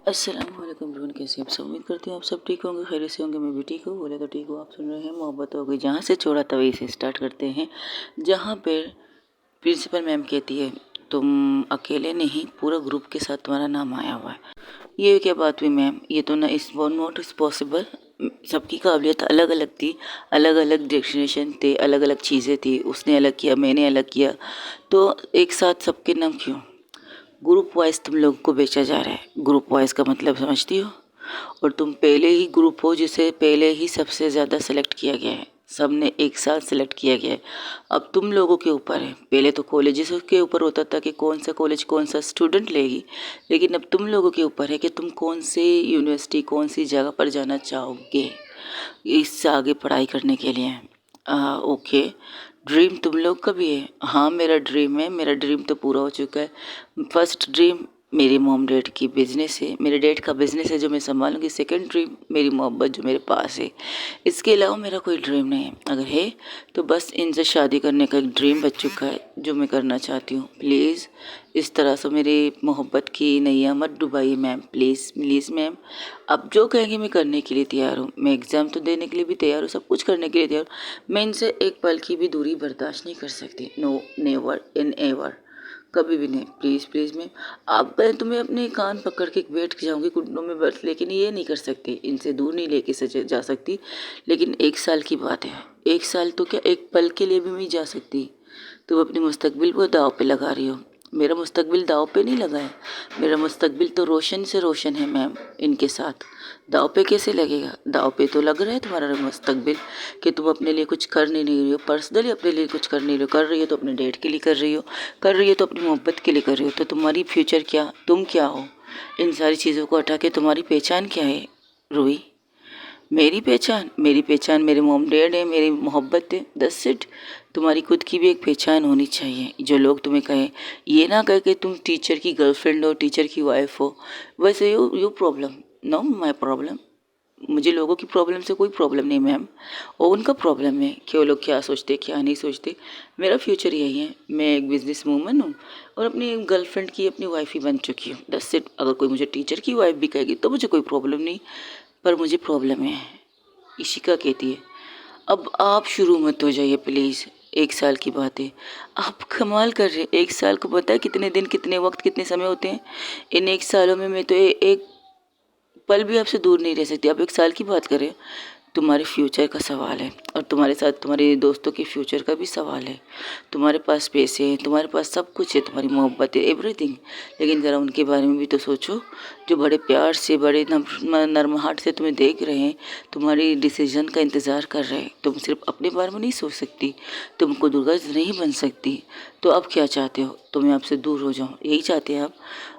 अस्सलामुअलैकुम एवरीवन, कैसे आप सब? उम्मीद करती हूँ आप सब ठीक होंगे, खैरियत से होंगे। मैं भी ठीक हूँ, बोले तो ठीक हूँ। आप सुन रहे हैं मोहब्बत हो गई। जहाँ से छोड़ा था वहीं से स्टार्ट करते हैं। जहाँ पे प्रिंसिपल मैम कहती है तुम अकेले नहीं, पूरा ग्रुप के साथ तुम्हारा नाम आया हुआ है। ये क्या बात हुई मैम? ये तो ना इस नॉट इज पॉसिबल। सबकी काबिलियत अलग अलग थी, अलग अलग डेस्टिनेशन थे, अलग अलग चीज़ें थी। उसने अलग किया, मैंने अलग किया, तो एक साथ सबके नाम क्यों? ग्रुप वाइज तुम लोगों को बेचा जा रहा है। ग्रुप वाइज का मतलब समझती हो? और तुम पहले ही ग्रुप हो जिसे पहले ही सबसे ज़्यादा सेलेक्ट किया गया है। सबने एक साथ सेलेक्ट किया गया है। अब तुम लोगों के ऊपर है। पहले तो कॉलेजेस के ऊपर होता था कि कौन सा कॉलेज कौन सा स्टूडेंट लेगी, लेकिन अब तुम लोगों के ऊपर है कि तुम कौन से यूनिवर्सिटी कौन सी जगह पर जाना चाहोगे इससे आगे पढ़ाई करने के लिए। ओके, ड्रीम तुम लोग का भी है। हाँ, मेरा ड्रीम है। मेरा ड्रीम तो पूरा हो चुका है। फर्स्ट ड्रीम मेरी मॉम डैड की बिजनेस है, मेरे डैड का बिजनेस है जो मैं संभालूंगी। सेकंड ड्रीम मेरी मोहब्बत जो मेरे पास है। इसके अलावा मेरा कोई ड्रीम नहीं है। अगर है तो बस इनसे शादी करने का एक ड्रीम बच चुका है जो मैं करना चाहती हूँ। प्लीज़ इस तरह से मेरी मोहब्बत की नैया मत डुबाइए मैम, प्लीज़ प्लीज़ मैम। अब जो कहेंगे मैं करने के लिए तैयार हूँ। मैं एग्ज़ाम तो देने के लिए भी तैयार हूँ, सब कुछ करने के लिए तैयार हूँ। मैं इनसे एक पल की भी दूरी बर्दाश्त नहीं कर सकती। नो, नेवर इन एवर, कभी भी नहीं। प्लीज़ प्लीज़ मैम, आप मैं तुम्हें अपने कान पकड़ के बैठ जाऊंगी घुटनों में बस, लेकिन ये नहीं कर सकती। इनसे दूर नहीं लेके जा सकती। लेकिन एक साल की बात है, एक साल तो क्या, एक पल के लिए भी नहीं जा सकती। तुम अपने मुस्तकबिल को दाव पे लगा रही हो। मेरा मुस्तकबिल दाव पे नहीं लगा है। मेरा मुस्तकबिल तो रोशन से रोशन है मैम। इनके साथ दाव पे कैसे लगेगा? दाव पे तो लग रहा है तुम्हारा मुस्तकबिल कि तुम अपने लिए कुछ कर नहीं रही हो, पर्सनली अपने लिए कुछ कर नहीं रही हो। कर रही हो तो अपने डेट के लिए कर रही हो, कर रही हो तो अपनी मोहब्बत के लिए कर रही हो। तो तुम्हारी फ्यूचर क्या, तुम क्या हो? इन सारी चीज़ों को हटा के तुम्हारी पहचान क्या है रूही? मेरी पहचान मेरे मॉम डैड है, मेरी मोहब्बत है, दैट्स इट। तुम्हारी खुद की भी एक पहचान होनी चाहिए। जो लोग तुम्हें कहें, ये ना कहे कि तुम टीचर की गर्लफ्रेंड हो, टीचर की वाइफ हो। वैसे you problem, know my problem. मुझे लोगों की प्रॉब्लम से कोई प्रॉब्लम नहीं मैम, और उनका प्रॉब्लम है कि वो लोग क्या सोचते क्या नहीं सोचते। मेरा फ्यूचर यही है। मैं एक बिजनेस वूमन हूँ और अपनी गर्लफ्रेंड की अपनी वाइफ ही बन चुकी हूँ, दैट्स इट। अगर कोई मुझे टीचर की वाइफ भी कहेगी तो मुझे कोई प्रॉब्लम नहीं, पर मुझे प्रॉब्लम है। इशिका कहती है अब आप शुरू मत हो जाइए प्लीज़। एक साल की बात है, आप कमाल कर रहे हैं। एक साल को पता है कितने दिन, कितने वक्त, कितने समय होते हैं? इन एक सालों में मैं तो एक पल भी आपसे दूर नहीं रह सकती। आप एक साल की बात करें। तुम्हारे फ्यूचर का सवाल है और तुम्हारे साथ तुम्हारे दोस्तों के फ्यूचर का भी सवाल है। तुम्हारे पास पैसे हैं, तुम्हारे पास सब कुछ है, तुम्हारी मोहब्बत है, एवरीथिंग। लेकिन ज़रा उनके बारे में भी तो सोचो जो बड़े प्यार से, बड़े नरमाहट से तुम्हें देख रहे हैं, तुम्हारी डिसीजन का इंतज़ार कर रहे हैं। तुम सिर्फ अपने बारे में नहीं सोच सकती, तुम खुदगर्ज नहीं बन सकती। तो अब क्या चाहते हो? तो मैं आपसे दूर हो जाऊँ, यही चाहते हैं आप?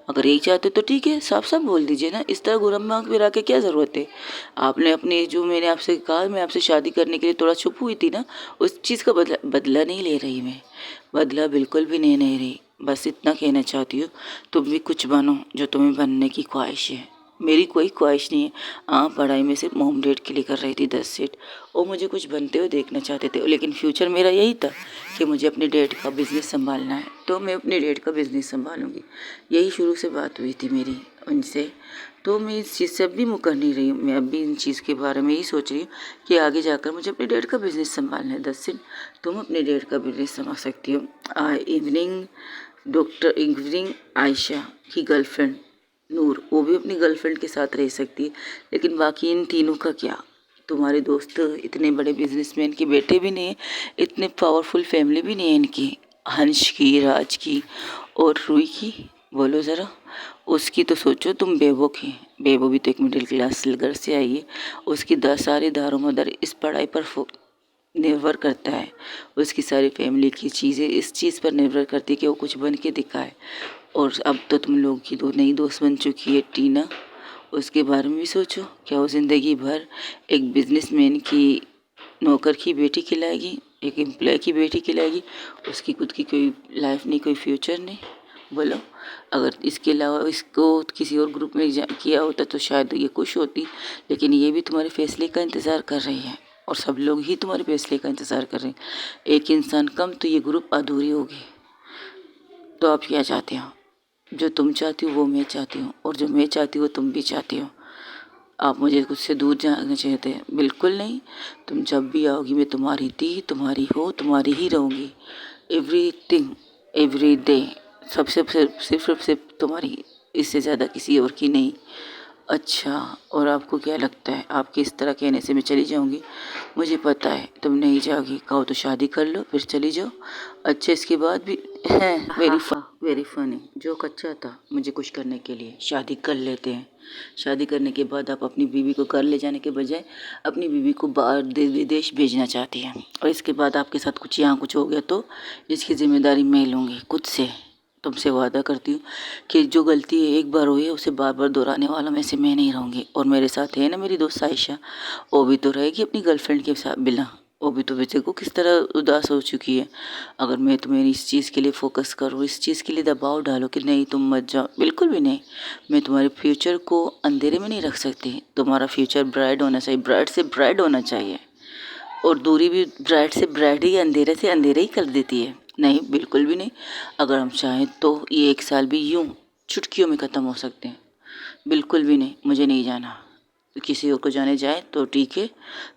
अगर यही चाहते हो तो ठीक है, साफ साफ बोल दीजिए ना। इस तरह गुरम्मा फिरा के क्या ज़रूरत है? आपने अपने जो मैंने आपसे कहा, मैं आपसे शादी करने के लिए थोड़ा चुप हुई थी ना, उस चीज़ का बदला नहीं ले रही मैं। बदला बिल्कुल भी नहीं रही। बस इतना कहना चाहती हूँ, तुम भी कुछ बनो जो तुम्हें बनने की ख्वाहिश है। मेरी कोई ख्वाहिश नहीं है। हाँ, पढ़ाई में सिर्फ मोम डेट के लिए कर रही थी 10 सेट, और मुझे कुछ बनते हुए देखना चाहते थे। लेकिन फ्यूचर मेरा यही था कि मुझे अपने डैड का बिज़नेस संभालना है, तो मैं अपने डैड का बिज़नेस संभालूंगी। यही शुरू से बात हुई थी मेरी उनसे। तो मैं इस चीज़ से अब भी मुकर नहीं रही हूँ। मैं अब भी इन चीज़ के बारे में ही सोच रही हूँ कि आगे जाकर मुझे अपने डैड का बिज़नेस संभालना है। 10 दिन तुम अपने डैड का बिज़नेस संभाल सकती हो। इवनिंग आयशा की गर्लफ्रेंड नूर, वो भी अपनी गर्लफ्रेंड के साथ रह सकती है। लेकिन बाकी इन तीनों का क्या? तुम्हारे दोस्त इतने बड़े बिजनेसमैन के बेटे भी नहीं है, इतने पावरफुल फैमिली भी नहीं है इनकी, हंस की, राज की और रूही की। बोलो ज़रा, उसकी तो सोचो तुम। बेबो की, बेबो भी तो एक मिडिल क्लास घर से आई है। उसकी सारी दारोमदार इस पढ़ाई पर निर्भर करता है। उसकी सारी फैमिली की चीज़ें इस चीज़ पर निर्भर करती है कि वो कुछ बन के दिखाए। और अब तो तुम लोग की दो नई दोस्त बन चुकी है टीना, उसके बारे में भी सोचो। क्या वो ज़िंदगी भर एक बिजनेसमैन की नौकर की बेटी खिलाएगी, एक एम्प्लॉय की बेटी खिलाएगी? उसकी खुद की कोई लाइफ नहीं, कोई फ्यूचर नहीं। बोलो, अगर इसके अलावा इसको किसी और ग्रुप में किया होता तो शायद ये खुश होती। लेकिन ये भी तुम्हारे फैसले का इंतज़ार कर रही है, और सब लोग ही तुम्हारे फैसले का इंतज़ार कर रहे हैं। एक इंसान कम तो ये ग्रुप अधूरी होगी। तो आप क्या चाहते हो? जो तुम चाहती हो वो मैं चाहती हूँ, और जो मैं चाहती हूँ तुम भी चाहती हो। आप मुझे खुद से दूर जाना चाहते हैं? बिल्कुल नहीं। तुम जब भी आओगी मैं तुम्हारी थी, तुम्हारी हो, तुम्हारी ही रहूँगी। एवरीथिंग, एवरी डे, सबसे सिर्फ सिर्फ सिर्फ तुम्हारी, इससे ज़्यादा किसी और की नहीं। अच्छा, और आपको क्या लगता है आपके इस तरह कहने से मैं चली जाऊंगी? मुझे पता है तुम नहीं जाओगी। कहो तो शादी कर लो फिर चली जाओ। अच्छा, इसके बाद भी है वेरी फनी। जोक अच्छा था। मुझे कुछ करने के लिए शादी कर लेते हैं। शादी करने के बाद आप अपनी बीवी को घर ले जाने के बजाय अपनी बीवी को बाहर विदेश भेजना चाहती हैं, और इसके बाद आपके साथ कुछ यहाँ कुछ हो गया तो इसकी जिम्मेदारी मैं लूँगी खुद से। तुमसे वादा करती हूँ कि जो गलती है एक बार हुई है उसे बार बार दोहराने वाला में से मैं नहीं रहूँगी। और मेरे साथ है ना मेरी दोस्त आयशा, वो भी तो रहेगी अपनी गर्लफ्रेंड के साथ बिना। वो भी तो बेचे को किस तरह उदास हो चुकी है। अगर मैं तुम्हें इस चीज़ के लिए फोकस करूँ, इस चीज़ के लिए दबाव डालो कि नहीं तुम मत जाओ, बिल्कुल भी नहीं। मैं तुम्हारे फ्यूचर को अंधेरे में नहीं रख सकती। तुम्हारा फ्यूचर ब्राइट होना चाहिए, ब्राइट से ब्राइट होना चाहिए। और दूरी भी ब्राइट से ब्राइट ही अंधेरे से अंधेरे ही कर देती है। नहीं, बिल्कुल भी नहीं। अगर हम चाहें तो ये 1 साल भी यूं चुटकियों में ख़त्म हो सकते हैं। बिल्कुल भी नहीं, मुझे नहीं जाना। किसी और को जाने जाए तो ठीक है।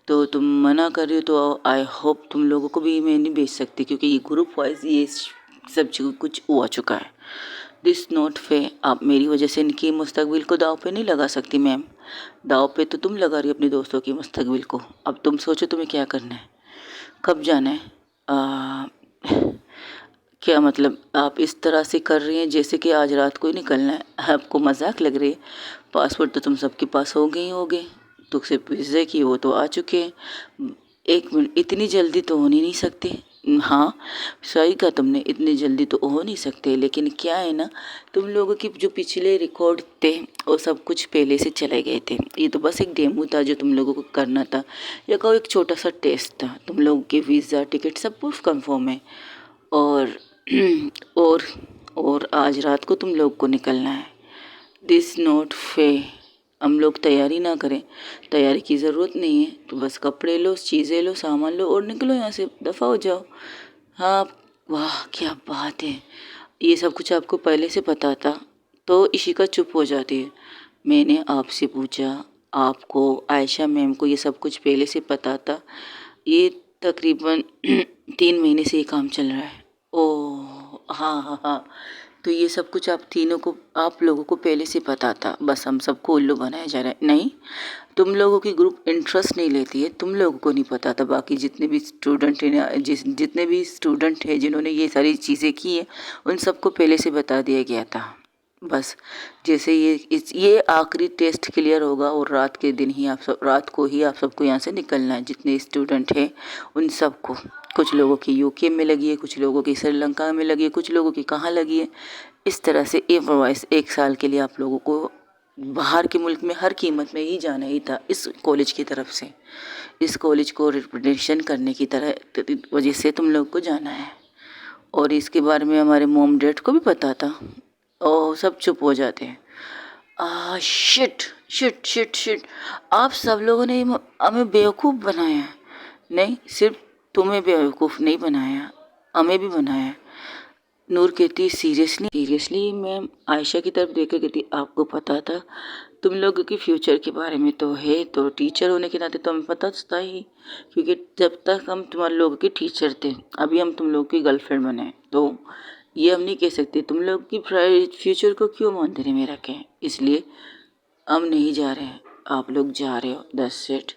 तो तुम मना कर रही हो तो आई होप तुम लोगों को भी मैं नहीं भेज सकती, क्योंकि ये ग्रुप वाइज ये सब चीज़ कुछ हुआ चुका है। दिस नोट पे आप मेरी वजह से इनकी मुस्तकबिल को दाव पे नहीं लगा सकती मैम। दाव पे तो तुम लगा रही हो अपने दोस्तों की मुस्तकबिल को। अब तुम सोचो तुम्हें क्या करना है, कब जाना है। क्या मतलब आप इस तरह से कर रही हैं जैसे कि आज रात को ही निकलना है? आपको मजाक लग रही है? पासपोर्ट तो तुम सबके पास हो गए ही हो गए, तो सिर्फ वीज़े की वो तो आ चुके हैं। 1 मिनट, इतनी जल्दी तो हो नहीं सकती। हाँ, सही कहा तुमने, इतनी जल्दी तो हो नहीं सकते, लेकिन क्या है ना, तुम लोगों की जो पिछले रिकॉर्ड थे वो सब कुछ पहले से चले गए थे। ये तो बस एक डेमो था जो तुम लोगों को करना था, या कहो एक छोटा सा टेस्ट था। तुम लोगों के वीज़ा टिकट सब कुछ कंफर्म है। और और और आज रात को तुम लोग को निकलना है। दिस नोट फे हम लोग तैयारी ना करें, तैयारी की ज़रूरत नहीं है। तो बस कपड़े लो, चीज़ें लो, सामान लो और निकलो यहाँ से, दफ़ा हो जाओ। हाँ, वाह क्या बात है। ये सब कुछ आपको पहले से पता था? तो इशिका चुप हो जाती है। मैंने आपसे पूछा, आपको आयशा मैम को ये सब कुछ पहले से पता था? ये तकरीबन 3 महीने से ये काम चल रहा है। ओह हाँ हाँ हाँ, तो ये सब कुछ आप तीनों को, आप लोगों को पहले से पता था, बस हम सबको उल्लू बनाया जा रहा है। नहीं, तुम लोगों की ग्रुप इंटरेस्ट नहीं लेती है, तुम लोगों को नहीं पता था। बाकी जितने भी स्टूडेंट हैं, जितने भी स्टूडेंट हैं जिन्होंने ये सारी चीज़ें की हैं, उन सबको पहले से बता दिया गया था। बस जैसे ये आखिरी टेस्ट क्लियर होगा और रात के दिन ही आप सब, रात को ही आप सबको यहाँ से निकलना है। जितने स्टूडेंट हैं उन सबको, कुछ लोगों की यूके में लगी है, कुछ लोगों की श्रीलंका में लगी है, कुछ लोगों की कहाँ लगी है। इस तरह से इम्प्रोवाइज 1 साल के लिए आप लोगों को बाहर के मुल्क में हर कीमत में ही जाना ही था, इस कॉलेज की तरफ से। इस कॉलेज को रिप्रेजेंटेशन करने की तरह वजह से तुम लोग को जाना है। और इसके बारे में हमारे मॉम डैड को भी पता था, और सब चुप हो जाते हैं। शिट शिट शिट शिट, आप सब लोगों ने हमें बेवकूफ़ बनाया है। नहीं, सिर्फ तुम्हें बेवकूफ़ नहीं बनाया, हमें भी बनाया है। नूर कहती, सीरियसली सीरियसली मैम? आयशा की तरफ देख कर कहती, आपको पता था? तुम लोगों के फ्यूचर के बारे में तो है, तो टीचर होने के नाते तो हमें पता था ही, क्योंकि जब तक हम तुम्हारे लोगों के टीचर थे, अभी हम तुम लोग की गर्लफ्रेंड बने, तो ये हम नहीं कह सकते तुम लोग की फ्यूचर को क्यों अंधेरे में रखें। इसलिए हम नहीं जा रहे हैं, आप लोग जा रहे हो, दैट्स इट।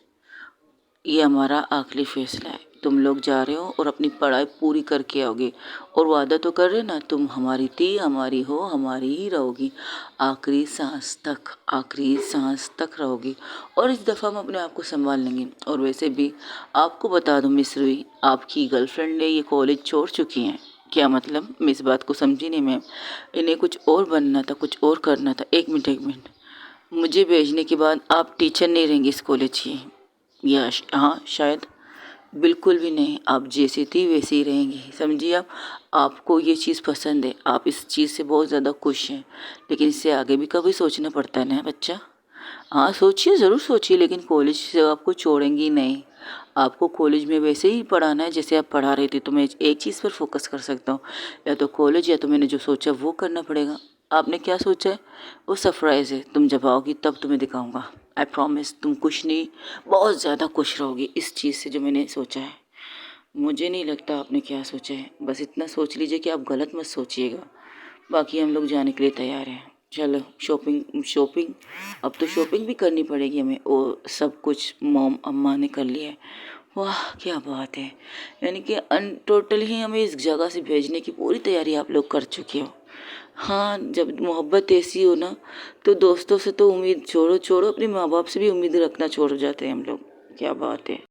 ये हमारा आखिरी फैसला है। तुम लोग जा रहे हो और अपनी पढ़ाई पूरी करके आओगे, और वादा तो कर रहे ना, तुम हमारी थी, हमारी हो, हमारी ही रहोगी आखिरी सांस तक, आखिरी सांस तक रहोगी। और इस दफ़ा हम अपने आप को संभाल लेंगे। और वैसे भी आपको बता दूं मिस रुई, आपकी गर्लफ्रेंड ने ये कॉलेज छोड़ चुकी हैं। क्या मतलब? मैं इस बात को समझी नहीं मैम। इन्हें कुछ और बनना था, कुछ और करना था। 1 मिनट 1 मिनट, मुझे भेजने के बाद आप टीचर नहीं रहेंगे इस कॉलेज की? या हाँ शायद। बिल्कुल भी नहीं, आप जैसी थी वैसे ही रहेंगी, समझिए आप। आपको ये चीज़ पसंद है, आप इस चीज़ से बहुत ज़्यादा खुश हैं, लेकिन इससे आगे भी कभी सोचना पड़ता है ना बच्चा। हाँ सोचिए, ज़रूर सोचिए, लेकिन कॉलेज से आपको छोड़ेंगी नहीं। आपको कॉलेज में वैसे ही पढ़ाना है जैसे आप पढ़ा रहे थे। तो मैं एक चीज़ पर फोकस कर सकता हूँ, या तो कॉलेज या तो मैंने जो सोचा वो करना पड़ेगा। आपने क्या सोचा है वो सरप्राइज़ है, तुम जब आओगी तब तुम्हें दिखाऊंगा। आई प्रॉमिस तुम खुश नहीं बहुत ज़्यादा खुश रहोगी इस चीज़ से जो मैंने सोचा है। मुझे नहीं लगता आपने क्या सोचा है, बस इतना सोच लीजिए कि आप गलत मत सोचिएगा। बाकी हम लोग जाने के लिए तैयार हैं। चलो शॉपिंग शॉपिंग, अब तो शॉपिंग भी करनी पड़ेगी हमें। वो सब कुछ मॉम अम्मा ने कर लिया है। वाह क्या बात है, यानी कि टोटल ही हमें इस जगह से भेजने की पूरी तैयारी आप लोग कर चुके हो। हाँ, जब मोहब्बत ऐसी हो ना तो दोस्तों से तो उम्मीद छोड़ो छोड़ो, अपने माँ बाप से भी उम्मीद रखना छोड़ जाते हैं हम लोग। क्या बात है।